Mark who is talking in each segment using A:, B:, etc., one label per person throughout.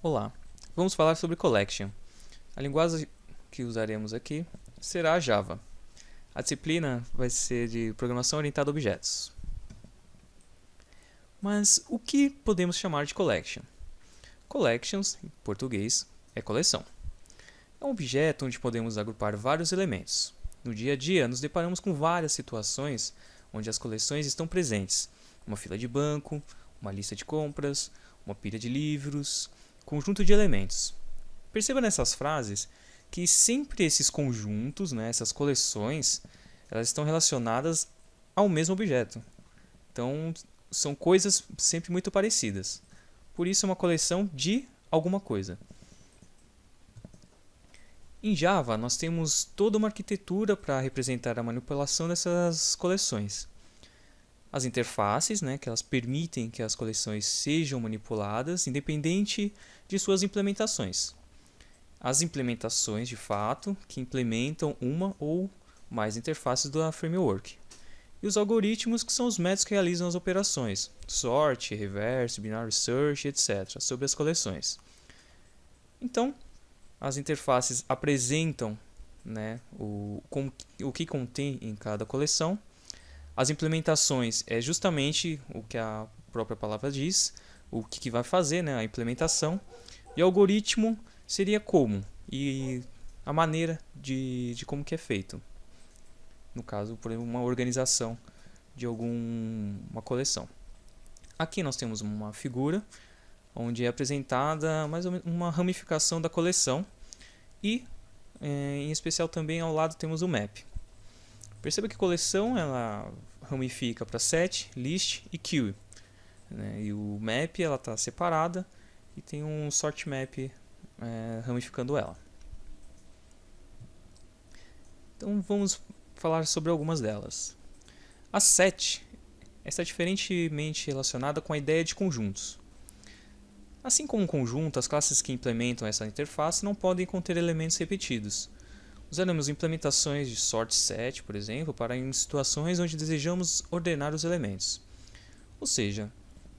A: Olá, vamos falar sobre Collection. A linguagem que usaremos aqui será a Java. A disciplina vai ser de Programação Orientada a Objetos. Mas o que podemos chamar de Collection? Collections, em português, é coleção. É um objeto onde podemos agrupar vários elementos. No dia a dia, nos deparamos com várias situações onde as coleções estão presentes. Uma fila de banco, uma lista de compras, uma pilha de livros, conjunto de elementos. Perceba nessas frases que sempre esses conjuntos, essas coleções, elas estão relacionadas ao mesmo objeto. Então, são coisas sempre muito parecidas. Por isso, é uma coleção de alguma coisa. Em Java, nós temos toda uma arquitetura para representar a manipulação dessas coleções. As interfaces, que elas permitem que as coleções sejam manipuladas, independente de suas implementações. As implementações, de fato, que implementam uma ou mais interfaces da framework. E os algoritmos, que são os métodos que realizam as operações, sort, reverse, binary search, etc., sobre as coleções. Então, as interfaces apresentam o que contém em cada coleção. As implementações é justamente o que a própria palavra diz, o que vai fazer, a implementação. E o algoritmo seria como e a maneira de como que é feito. No caso, por exemplo, uma organização de uma coleção. Aqui nós temos uma figura onde é apresentada mais ou menos uma ramificação da coleção e, em especial, também ao lado temos o map. Perceba que a coleção ela ramifica para set, list e queue. E o map ela está separada e tem um sort map ramificando ela. Então vamos falar sobre algumas delas. A set está diferentemente relacionada com a ideia de conjuntos. Assim como um conjunto, as classes que implementam essa interface não podem conter elementos repetidos. Usaremos implementações de sort set, por exemplo, para em situações onde desejamos ordenar os elementos. Ou seja,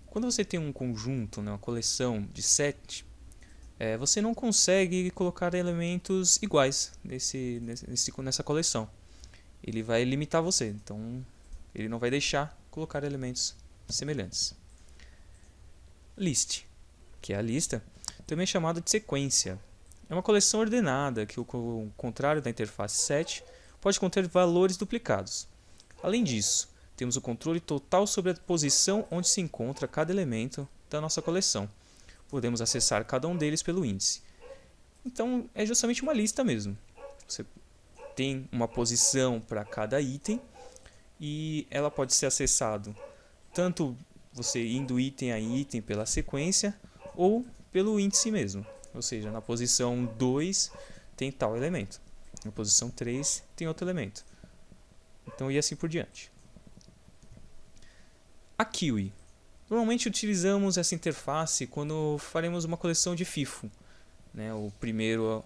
A: quando você tem um conjunto, uma coleção de set, você não consegue colocar elementos iguais nessa coleção. Ele vai limitar você, então ele não vai deixar colocar elementos semelhantes. List, que é a lista, também é chamada de sequência. É uma coleção ordenada que, ao contrário da interface set, pode conter valores duplicados. Além disso, temos o controle total sobre a posição onde se encontra cada elemento da nossa coleção. Podemos acessar cada um deles pelo índice. Então, é justamente uma lista mesmo. Você tem uma posição para cada item e ela pode ser acessado tanto você indo item a item pela sequência ou pelo índice mesmo. Ou seja, na posição 2 tem tal elemento, na posição 3 tem outro elemento. Então, e assim por diante. A queue. Normalmente utilizamos essa interface quando faremos uma coleção de FIFO. O primeiro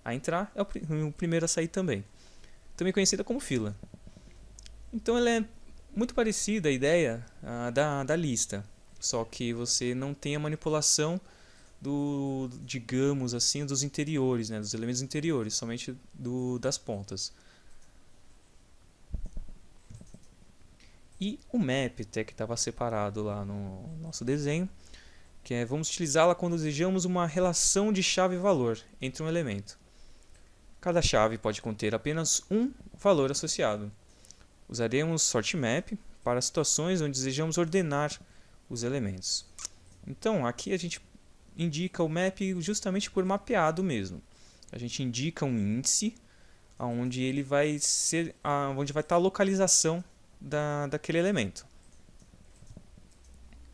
A: a entrar é o primeiro a sair também. Também conhecida como fila. Então ela é muito parecida à ideia da lista. Só que você não tem a manipulação digamos assim, dos interiores, dos elementos interiores, somente das pontas. E o map, até que estava separado lá no nosso desenho, que vamos utilizá-la quando desejamos uma relação de chave-valor entre um elemento. Cada chave pode conter apenas um valor associado. Usaremos sortMap para situações onde desejamos ordenar os elementos. Então, aqui a gente indica o map justamente por mapeado mesmo. A gente indica um índice onde ele vai ser, onde vai estar a localização daquele elemento.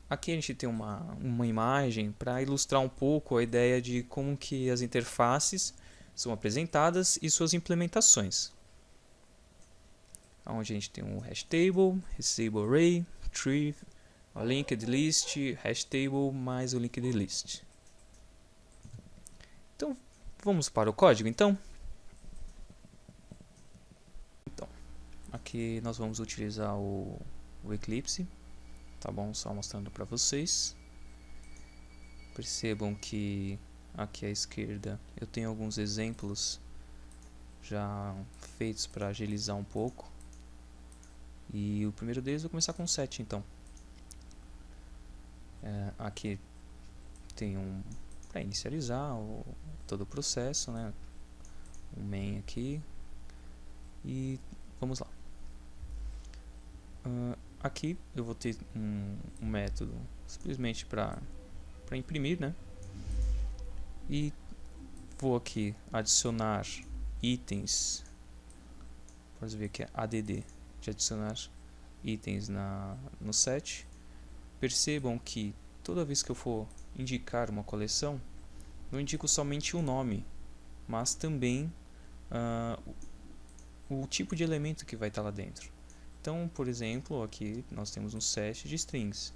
A: Aqui a gente tem uma imagem para ilustrar um pouco a ideia de como que as interfaces são apresentadas e suas implementações. Onde a gente tem um hash table, table array, tree, a linked list, hash table mais o linked list. Então, vamos para o código então? Aqui nós vamos utilizar o Eclipse, tá bom? Só mostrando para vocês. Percebam que aqui à esquerda eu tenho alguns exemplos já feitos para agilizar um pouco. E o primeiro deles eu vou começar com 7 então. Aqui tem para inicializar todo o processo, né? Um main aqui. E vamos lá. Aqui eu vou ter um método simplesmente para imprimir, né? E vou aqui adicionar itens. Pode ver que é add de adicionar itens no set. Percebam que toda vez que eu for indicar uma coleção, não indico somente o nome, mas também o tipo de elemento que vai estar lá dentro. Então, por exemplo, aqui nós temos um set de strings.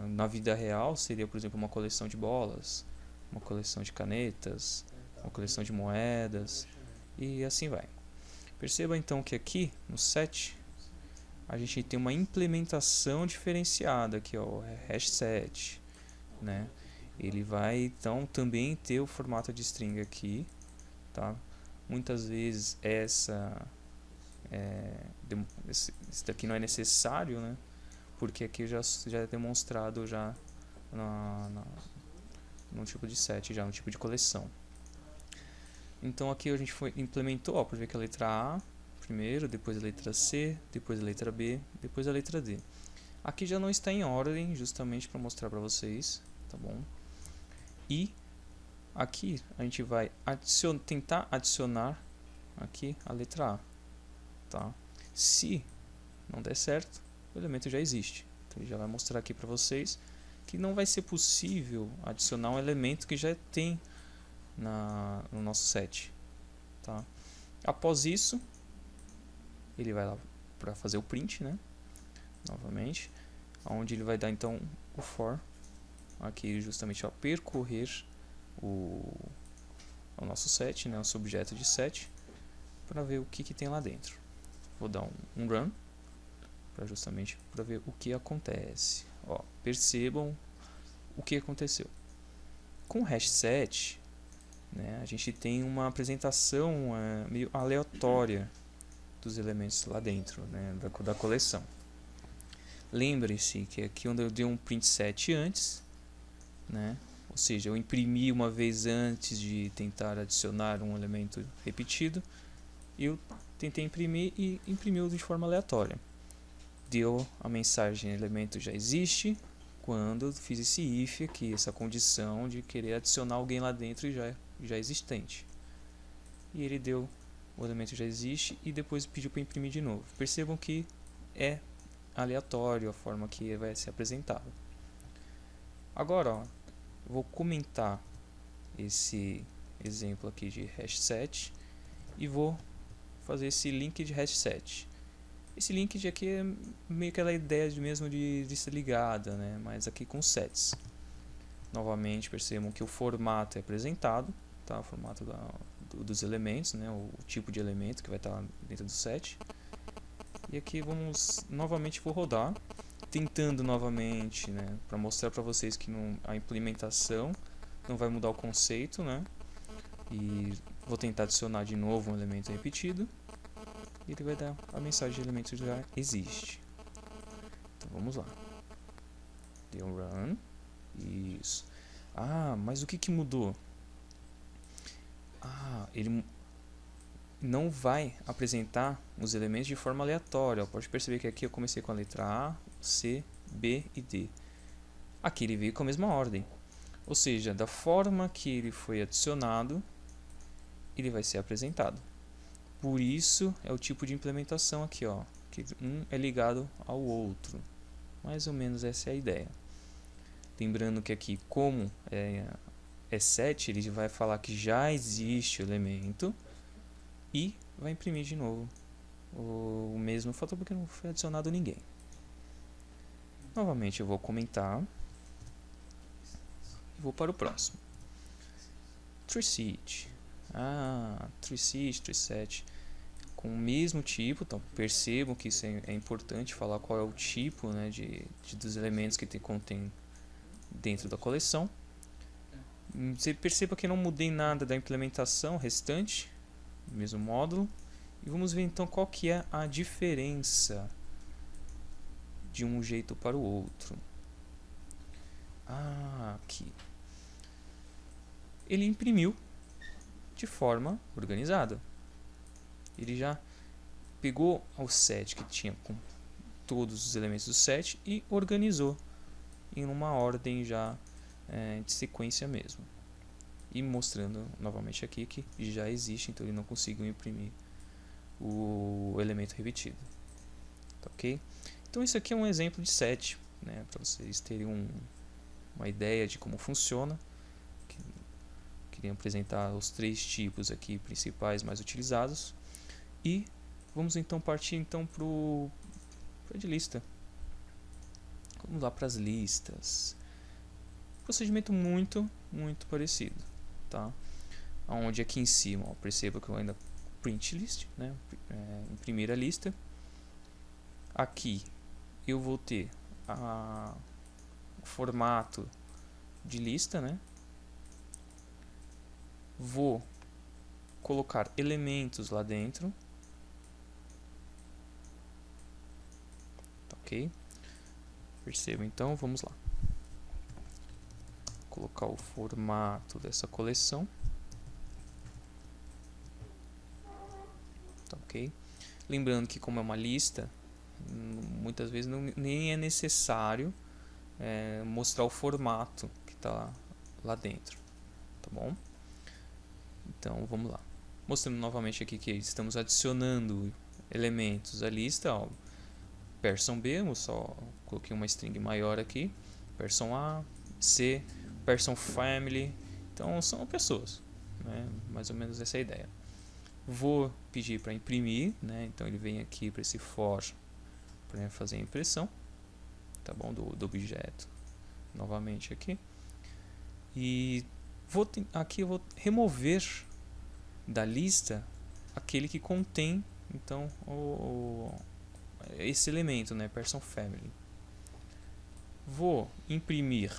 A: Na vida real seria, por exemplo, uma coleção de bolas, uma coleção de canetas, uma coleção de moedas e assim vai. Perceba então que aqui no set a gente tem uma implementação diferenciada aqui, ó, o hash set, né? Ele vai então também ter o formato de string aqui, tá? Muitas vezes isso daqui não é necessário, né? Porque aqui já é demonstrado já no tipo de set, já no tipo de coleção. Então aqui a gente implementou, ó, para ver que a letra A primeiro, depois a letra C, depois a letra B, depois a letra D. Aqui já não está em ordem, justamente para mostrar para vocês, tá bom? E aqui a gente vai tentar adicionar aqui a letra A, tá? Se não der certo, o elemento já existe. Então ele já vai mostrar aqui para vocês que não vai ser possível adicionar um elemento que já tem no nosso set, tá? Após isso, ele vai lá para fazer o print, né? Novamente, onde ele vai dar então o for aqui justamente ao percorrer o nosso set, né? Nosso objeto de set, para ver o que tem lá dentro. Vou dar um run justamente para ver o que acontece. Ó, percebam o que aconteceu. Com o hash set, né, a gente tem uma apresentação meio aleatória dos elementos lá dentro, né, da coleção. Lembre-se que aqui onde eu dei um print set antes, né, ou seja, eu imprimi uma vez antes de tentar adicionar um elemento repetido, eu tentei imprimir e imprimiu de forma aleatória. Deu a mensagem elemento já existe quando eu fiz esse if aqui, essa condição de querer adicionar alguém lá dentro e já existente. E ele deu o elemento já existe e depois pediu para imprimir de novo. Percebam que é aleatório a forma que vai ser apresentado. Agora, ó, eu vou comentar esse exemplo aqui de hash set e vou fazer esse link de hash set. Esse link de aqui é meio que aquela ideia mesmo de ser ligada, né? Mas aqui com sets. Novamente percebam que o formato é apresentado, tá? O formato dos elementos, né? O tipo de elemento que vai estar dentro do set. E aqui novamente vou rodar, tentando novamente, né? Para mostrar para vocês que a implementação não vai mudar o conceito, né? E vou tentar adicionar de novo um elemento repetido. E ele vai dar a mensagem de elemento já existe. Então vamos lá. Deu um run. Isso. Mas o que mudou? Ele não vai apresentar os elementos de forma aleatória. Pode perceber que aqui eu comecei com a letra A, C, B e D. Aqui ele veio com a mesma ordem. Ou seja, da forma que ele foi adicionado, ele vai ser apresentado. Por isso é o tipo de implementação aqui, ó, que um é ligado ao outro. Mais ou menos essa é a ideia. Lembrando que aqui, como é set, ele vai falar que já existe o elemento e vai imprimir de novo o mesmo fator porque não foi adicionado ninguém. Novamente eu vou comentar e vou para o próximo. TreeSeed. TreeSeed, TreeSet com o mesmo tipo. Então percebam que isso é importante, falar qual é o tipo, né, dos elementos que contém dentro da coleção. Você perceba que eu não mudei nada da implementação restante, mesmo módulo. E vamos ver então qual que é a diferença de um jeito para o outro. Aqui. Ele imprimiu de forma organizada. Ele já pegou o set que tinha com todos os elementos do set e organizou em uma ordem já de sequência mesmo. E mostrando novamente aqui que já existe, então ele não conseguiu imprimir o elemento repetido. Tá, ok? Então isso aqui é um exemplo de set, né, para vocês terem uma ideia de como funciona. Queria apresentar os 3 tipos aqui principais mais utilizados. E vamos então partir então para de lista. Vamos lá para as listas. Procedimento muito parecido, tá? Onde aqui em cima, ó, perceba que eu ainda print list, né? Imprimir a lista. Aqui eu vou ter o formato de lista, né? Vou colocar elementos lá dentro, tá, ok? Perceba então, vamos lá. Colocar o formato dessa coleção, tá, ok? Lembrando que como é uma lista, muitas vezes nem é necessário mostrar o formato que está lá dentro, tá bom? Então vamos lá, mostrando novamente aqui que estamos adicionando elementos à lista, ó, person B, eu só coloquei uma string maior aqui, person A, C, person family, então são pessoas, né? Mais ou menos essa é a ideia. Vou pedir para imprimir, né? Então ele vem aqui para esse for para fazer a impressão, tá bom, do objeto novamente aqui. E aqui eu vou remover da lista aquele que contém então esse elemento, né, person family. Vou imprimir,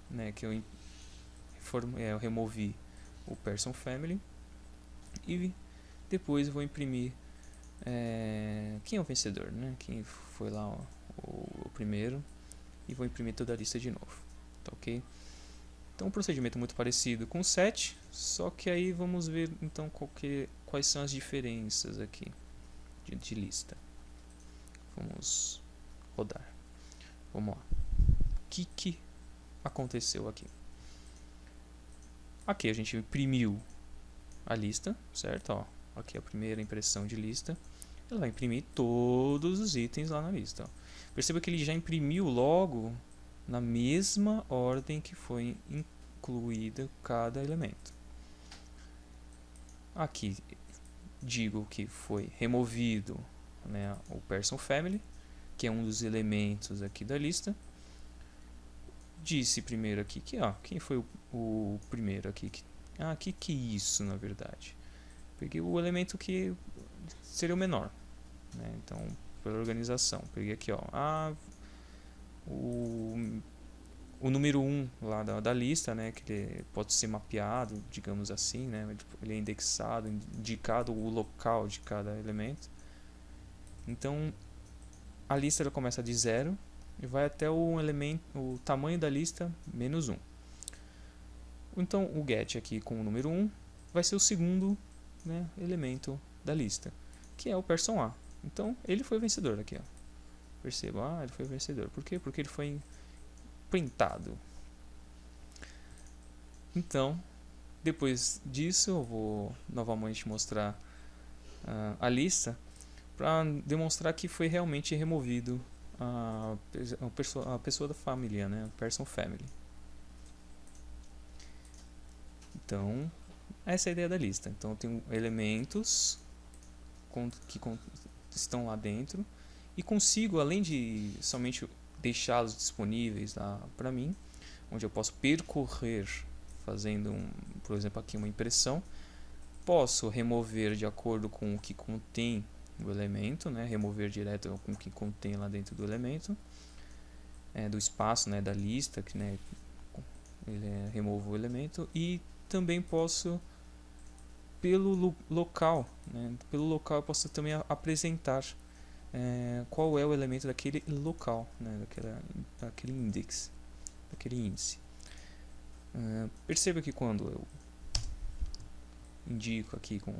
A: né, que eu removi o person family, e depois vou imprimir quem é o vencedor, né, quem foi lá o primeiro, e vou imprimir toda a lista de novo, tá, ok? Então um procedimento muito parecido com o set, só que aí vamos ver então quais são as diferenças aqui de lista. Vamos rodar. Vamos lá. O que aconteceu aqui? Aqui a gente imprimiu a lista, certo? Ó, aqui a primeira impressão de lista. Ela vai imprimir todos os itens lá na lista. Ó. Perceba que ele já imprimiu logo na mesma ordem que foi incluída cada elemento. Aqui digo que foi removido, né, o person family, que é um dos elementos aqui da lista. Disse primeiro aqui que quem foi o primeiro aqui? Que é isso, na verdade? Peguei o elemento que seria o menor, né? Então, pela organização, peguei aqui, o número 1 lá da lista, né, que ele pode ser mapeado, digamos assim, né, ele é indexado, indicado o local de cada elemento. Então, a lista já começa de 0 e vai até o tamanho da lista menos 1. Então, o get aqui com o número 1 vai ser o segundo, né, elemento da lista, que é o person A. Então, ele foi o vencedor aqui, ó. Perceba, ele foi o vencedor. Por quê? Porque ele foi printado. Então, depois disso, eu vou novamente mostrar a lista para demonstrar que foi realmente removido a pessoa da família, né? A person family. Então, essa é a ideia da lista. Então, eu tenho elementos que estão lá dentro e consigo, além de somente deixá-los disponíveis lá para mim, onde eu posso percorrer fazendo, por exemplo, aqui uma impressão, posso remover de acordo com o que contém o elemento, né? Remover direto com o que contém lá dentro do elemento, do espaço, né? Da lista, que, né? removo o elemento, e também posso pelo local, né? Pelo local eu posso também apresentar qual é o elemento daquele local, né? daquele index, daquele índice. Perceba que quando eu indico aqui com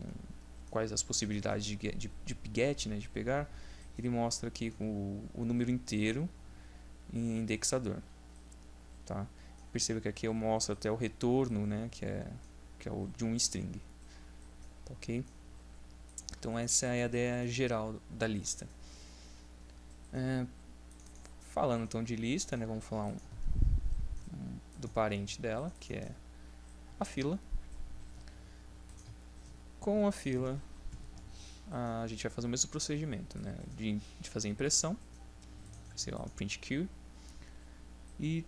A: quais as possibilidades de get, né? De pegar, ele mostra aqui o número inteiro em indexador, tá? Perceba que aqui eu mostro até o retorno, né? Que é o de um string, tá, ok? Então essa é a ideia geral da lista. Falando então de lista, né? Vamos falar do parente dela, que é a fila. Com a fila, a gente vai fazer o mesmo procedimento, né? De fazer a impressão, sei lá, print queue. E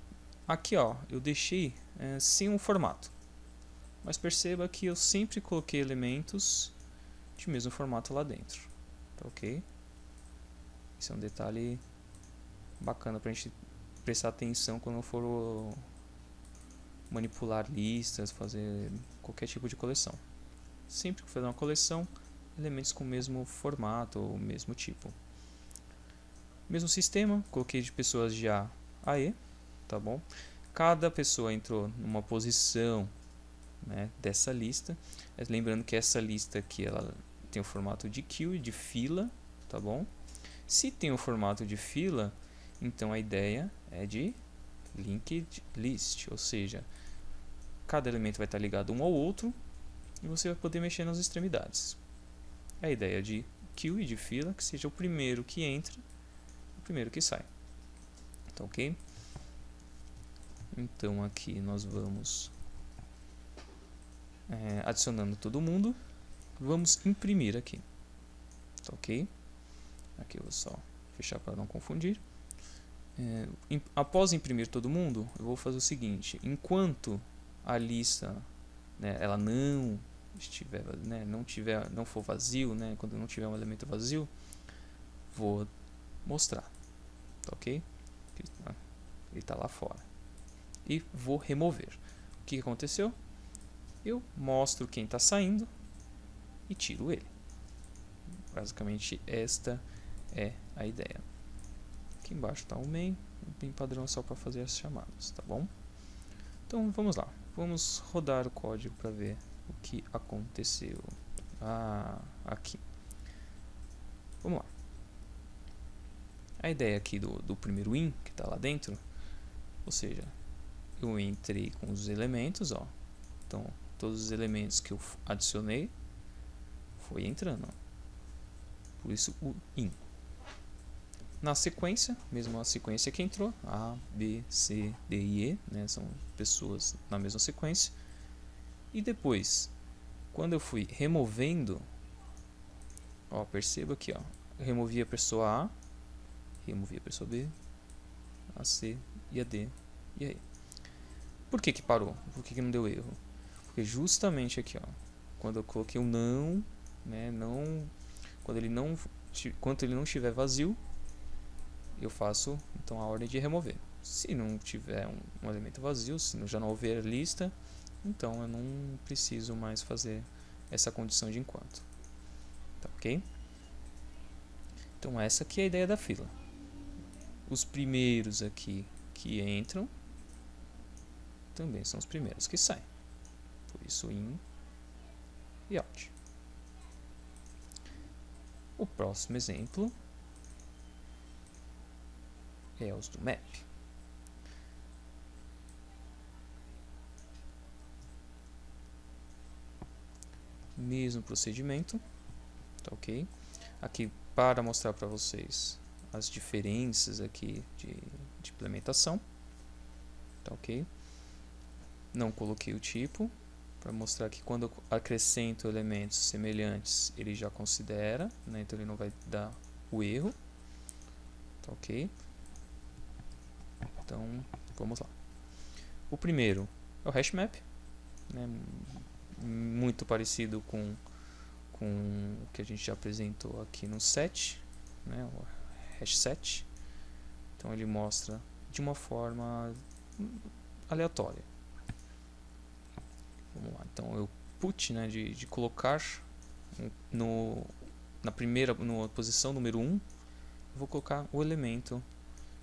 A: aqui, ó, eu deixei sem um formato, mas perceba que eu sempre coloquei elementos de mesmo formato lá dentro, tá, ok? Esse é um detalhe bacana para a gente prestar atenção quando for manipular listas, fazer qualquer tipo de coleção. Sempre que fazer uma coleção, elementos com o mesmo formato ou mesmo tipo. Mesmo sistema, coloquei de pessoas de A a E, tá bom? Cada pessoa entrou numa posição, né, dessa lista. Lembrando que essa lista aqui ela tem o formato de queue, de fila, tá bom? Se tem o formato de fila, então a ideia é de linked list, ou seja, cada elemento vai estar ligado um ao outro e você vai poder mexer nas extremidades. A ideia de queue e de fila que seja o primeiro que entra, o primeiro que sai, tá, ok? Então aqui nós vamos adicionando todo mundo. Vamos imprimir aqui, tá, ok? Aqui eu vou só fechar para não confundir. Após imprimir todo mundo, eu vou fazer o seguinte: enquanto a lista, né, ela não estiver, né, não for vazio, né, quando não tiver um elemento vazio, vou mostrar, tá, ok? Ele está lá fora e vou remover. O que aconteceu? Eu mostro quem está saindo e tiro ele. Basicamente esta é a ideia. Aqui embaixo está o main, bem padrão só para fazer as chamadas, tá bom? Então vamos lá, vamos rodar o código para ver o que aconteceu. Aqui. Vamos lá. A ideia aqui do primeiro in que está lá dentro, ou seja, eu entrei com os elementos, ó. Então todos os elementos que eu adicionei foi entrando, ó. Por isso o in. Na sequência, mesmo a sequência que entrou, A, B, C, D e E, né, são pessoas na mesma sequência. E depois, quando eu fui removendo, ó, perceba aqui, ó, eu removi a pessoa A, removi a pessoa B, a C e a D e a E. Por que que parou? Por que que não deu erro? Porque justamente aqui, ó, quando eu coloquei o não, né, quando ele não estiver vazio, eu faço então a ordem de remover. Se não tiver um elemento vazio, se já não houver lista, então eu não preciso mais fazer essa condição de enquanto, tá, ok? Então essa aqui é a ideia da fila. Os primeiros aqui que entram também são os primeiros que saem. Por isso in e out. O próximo exemplo é os do map. Mesmo procedimento, tá, ok? Aqui para mostrar para vocês as diferenças aqui de implementação, tá, ok? Não coloquei o tipo para mostrar que quando eu acrescento elementos semelhantes ele já considera, né? Então ele não vai dar o erro, tá, ok? Então vamos lá. O primeiro é o hash map, né? Muito parecido com o que a gente já apresentou aqui no set, né? O hash set. Então ele mostra de uma forma aleatória, Então eu put, né, de colocar na posição número 1, eu vou colocar o elemento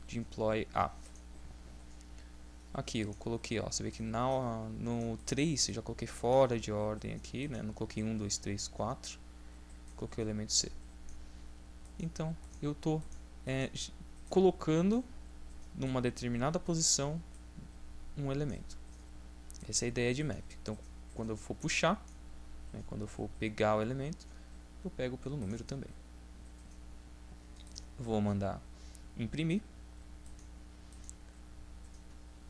A: de employee A. Aqui eu coloquei, ó, você vê que no 3 eu já coloquei fora de ordem aqui, né? Não coloquei 1, 2, 3, 4, coloquei o elemento C. Então eu estou colocando numa determinada posição um elemento. Essa é a ideia de map. Então quando eu for puxar, né, quando eu for pegar o elemento, eu pego pelo número também. Vou mandar imprimir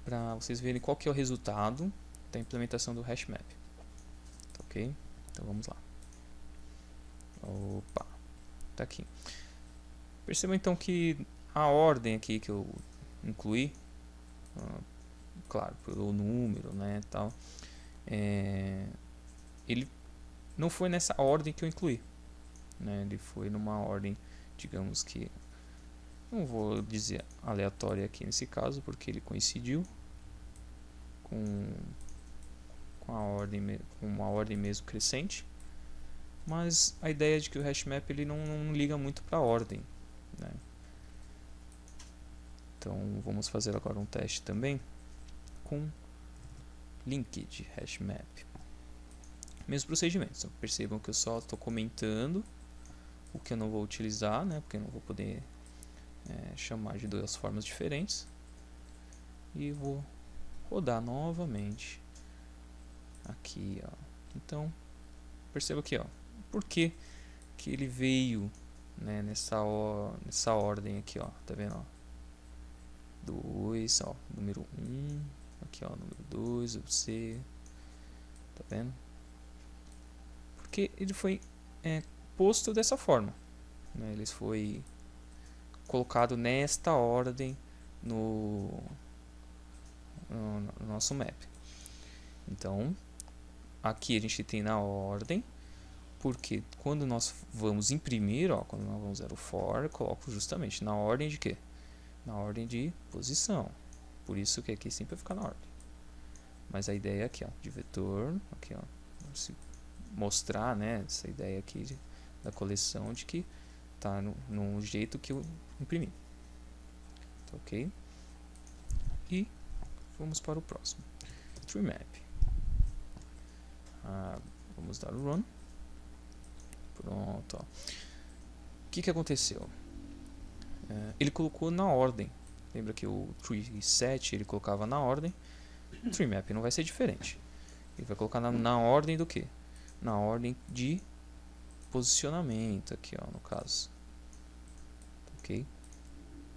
A: para vocês verem qual que é o resultado da implementação do HashMap. Tá, ok? Então vamos lá. Opa, tá aqui. Percebam então que a ordem aqui que eu incluí, claro, pelo número, né, tal, ele não foi nessa ordem que eu incluí, né? Ele foi numa ordem, digamos que, não vou dizer aleatória aqui nesse caso, porque ele coincidiu com uma ordem mesmo crescente, mas a ideia é de que o HashMap ele não liga muito para a ordem, né? Então vamos fazer agora um teste também com linked HashMap. Mesmo procedimento. Então, percebam que eu só estou comentando o que eu não vou utilizar, né? Porque eu não vou poder chamar de duas formas diferentes. E vou rodar novamente aqui, ó. Então perceba aqui, ó, por que ele veio, né, nessa ordem aqui, ó, tá vendo, ó, 2, ó, número 1, aqui, ó, número 2, o C, tá vendo? Porque ele foi posto dessa forma, né? Ele foi colocado nesta ordem no nosso map. Então aqui a gente tem na ordem, porque quando nós vamos imprimir, ó, quando nós vamos usar o for, eu coloco justamente na ordem de quê? Na ordem de posição. Por isso que aqui sempre vai ficar na ordem. Mas a ideia aqui, ó, de vetor, aqui, ó, se mostrar, né, essa ideia aqui da coleção de que tá no jeito que eu imprimi. Tá, ok? E vamos para o próximo. TreeMap. Vamos dar o run. Pronto, ó. O que aconteceu? Ele colocou na ordem. Lembra que o TreeSet ele colocava na ordem. O TreeMap não vai ser diferente. Ele vai colocar na ordem do que? Na ordem de posicionamento aqui, ó, no caso. Ok?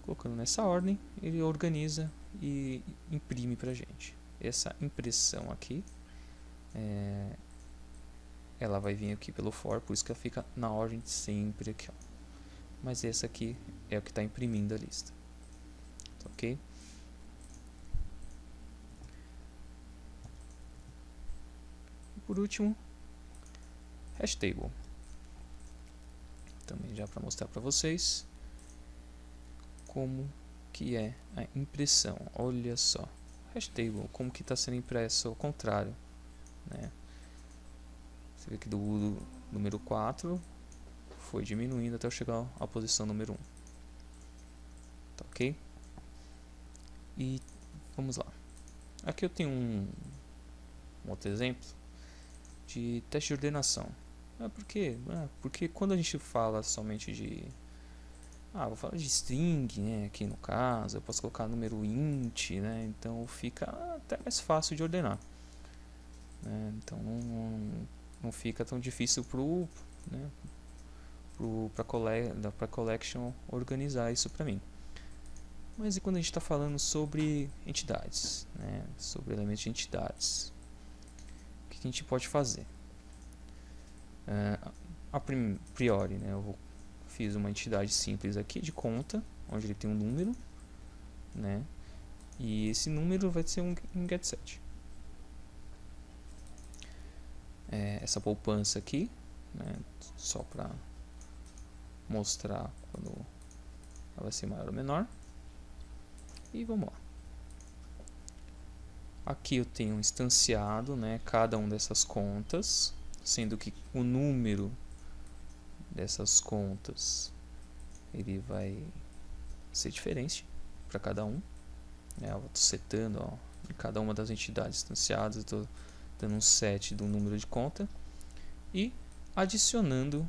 A: Colocando nessa ordem, ele organiza e imprime pra gente. Essa impressão aqui, ela vai vir aqui pelo for, por isso que ela fica na ordem sempre aqui, ó. Mas essa aqui é o que está imprimindo a lista. Ok? E por último, hashtable. Também já para mostrar para vocês como que é a impressão. Olha só, hashtable, como que está sendo impresso ao contrário, né? Você vê que do número 4 foi diminuindo até eu chegar à posição número 1. Tá, ok? E vamos lá. Aqui eu tenho um outro exemplo de teste de ordenação. Por quê? Porque quando a gente fala somente de... vou falar de string, né, aqui no caso, eu posso colocar número int, né, então fica até mais fácil de ordenar, né, então não fica tão difícil para collection organizar isso para mim. Mas e quando a gente está falando sobre entidades, né, sobre elementos de entidades, o que a gente pode fazer? A priori, né, eu fiz uma entidade simples aqui de conta, onde ele tem um número, né, e esse número vai ser um getSet. Essa poupança aqui, né, só para mostrar quando ela vai ser maior ou menor. E vamos lá. Aqui eu tenho instanciado, né, cada uma dessas contas, sendo que o número dessas contas ele vai ser diferente para cada um. Eu estou setando, ó, em cada uma das entidades instanciadas, estou dando um set do número de conta e adicionando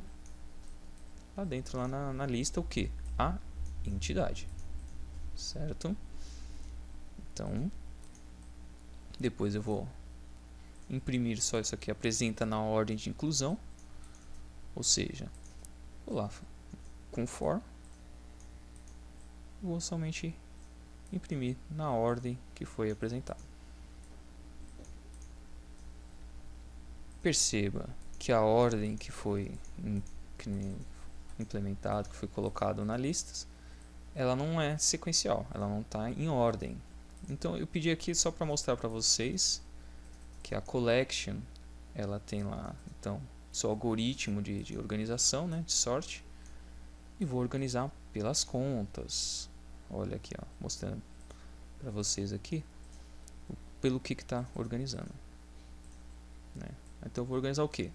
A: lá dentro, lá na lista, o que? A entidade, certo? Então, depois eu vou imprimir só isso aqui, apresenta na ordem de inclusão, ou seja, vou lá com for, vou somente imprimir na ordem que foi apresentada. Perceba que a ordem que foi implementado, que foi colocado na lista, ela não é sequencial, ela não está em ordem. Então eu pedi aqui só para mostrar para vocês que a collection ela tem lá então seu algoritmo de organização, né, de sorte, e vou organizar pelas contas. Olha aqui, ó, mostrando para vocês aqui pelo que está organizando, né? Então eu vou organizar o que?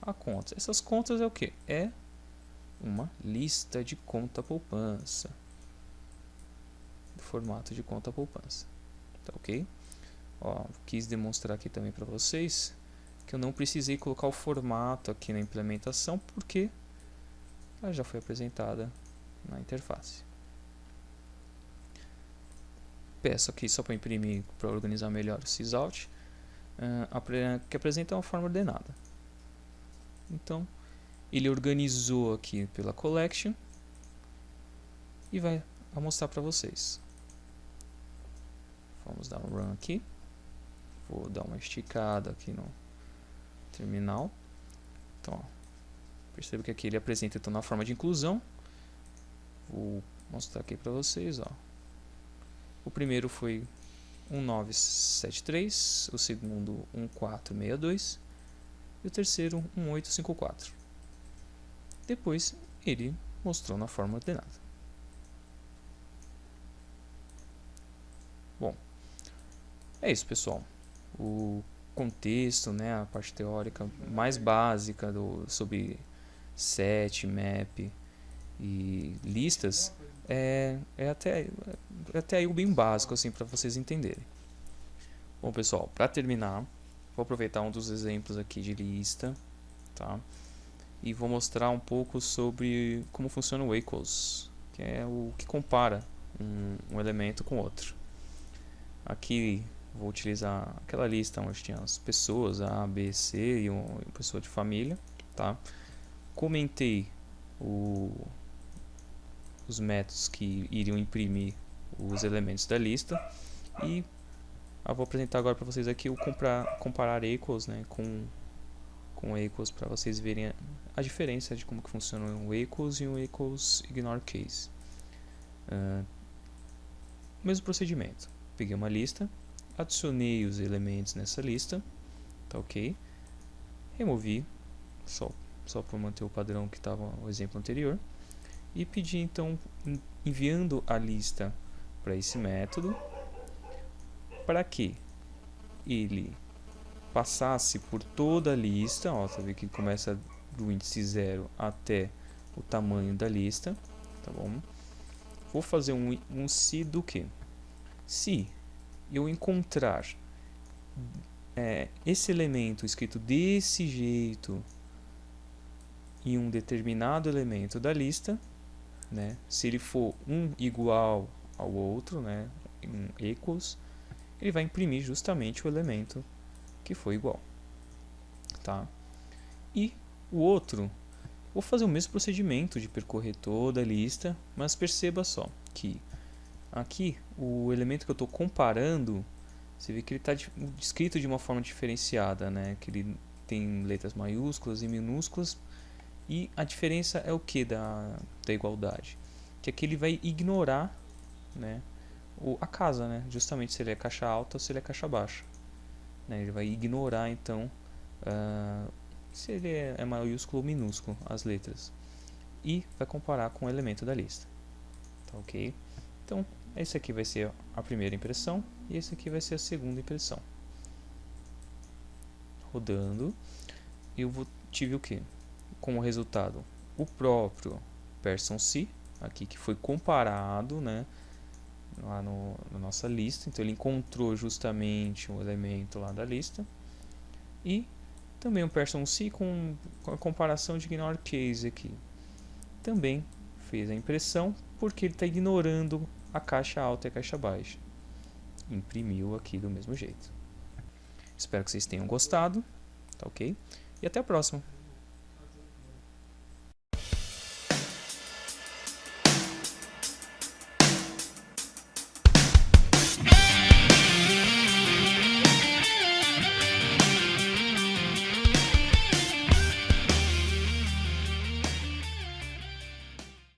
A: A conta. Essas contas é o que? É uma lista de conta poupança, do formato de conta poupança, tá ok? Ó, quis demonstrar aqui também para vocês que eu não precisei colocar o formato aqui na implementação porque ela já foi apresentada na interface. Peço aqui só para imprimir, para organizar melhor o sysout, que apresenta uma forma ordenada. Então ele organizou aqui pela collection e vai mostrar para vocês. Vamos dar um run aqui. Vou dar uma esticada aqui no terminal. Então, ó, perceba que aqui ele apresenta então na forma de inclusão. Vou mostrar aqui para vocês, ó. O primeiro foi 1973, o segundo 1462 e o terceiro 1854. Depois ele mostrou na forma ordenada. Bom, é isso, pessoal. O contexto, né, a parte teórica mais básica sobre set, map e listas é até aí o bem básico assim para vocês entenderem. Bom, pessoal, para terminar, vou aproveitar um dos exemplos aqui de lista, tá? E vou mostrar um pouco sobre como funciona o equals, que é o que compara um elemento com outro. Aqui vou utilizar aquela lista onde tinha as pessoas A, B, C e uma pessoa de família, tá? Comentei os métodos que iriam imprimir os elementos da lista e eu vou apresentar agora para vocês aqui o comparar equals, né, com equals, para vocês verem a diferença de como que funciona um equals e um equals ignore case. Mesmo procedimento. Peguei uma lista, adicionei os elementos nessa lista, tá ok? Removi, só para manter o padrão que estava o exemplo anterior, e pedi então, enviando a lista para esse método, para que ele passasse por toda a lista, ó, você vê que começa do índice 0 até o tamanho da lista, tá bom? Vou fazer um se do que? Se eu encontrar esse elemento escrito desse jeito em um determinado elemento da lista, né, se ele for um igual ao outro, né, um equals, ele vai imprimir justamente o elemento que foi igual, tá? E o outro, vou fazer o mesmo procedimento de percorrer toda a lista, mas perceba só que aqui o elemento que eu estou comparando, você vê que ele está descrito de uma forma diferenciada, né? Que ele tem letras maiúsculas e minúsculas, e a diferença é o que da igualdade? Que aqui ele vai ignorar, né, a casa, né? Justamente se ele é caixa alta ou se ele é caixa baixa, né? Ele vai ignorar então se ele é maiúsculo ou minúsculo as letras, e vai comparar com o elemento da lista, tá ok? Então esse aqui vai ser a primeira impressão. e esse aqui vai ser a segunda impressão. Rodando, tive o que? Como resultado, o próprio person C, aqui que foi comparado, né, lá na nossa lista. Então ele encontrou justamente um elemento lá da lista. E também o person C com a comparação de ignore case aqui. Também fez a impressão porque ele está ignorando a caixa alta e a caixa baixa. Imprimiu aqui do mesmo jeito. Espero que vocês tenham gostado, tá ok? E até a próxima!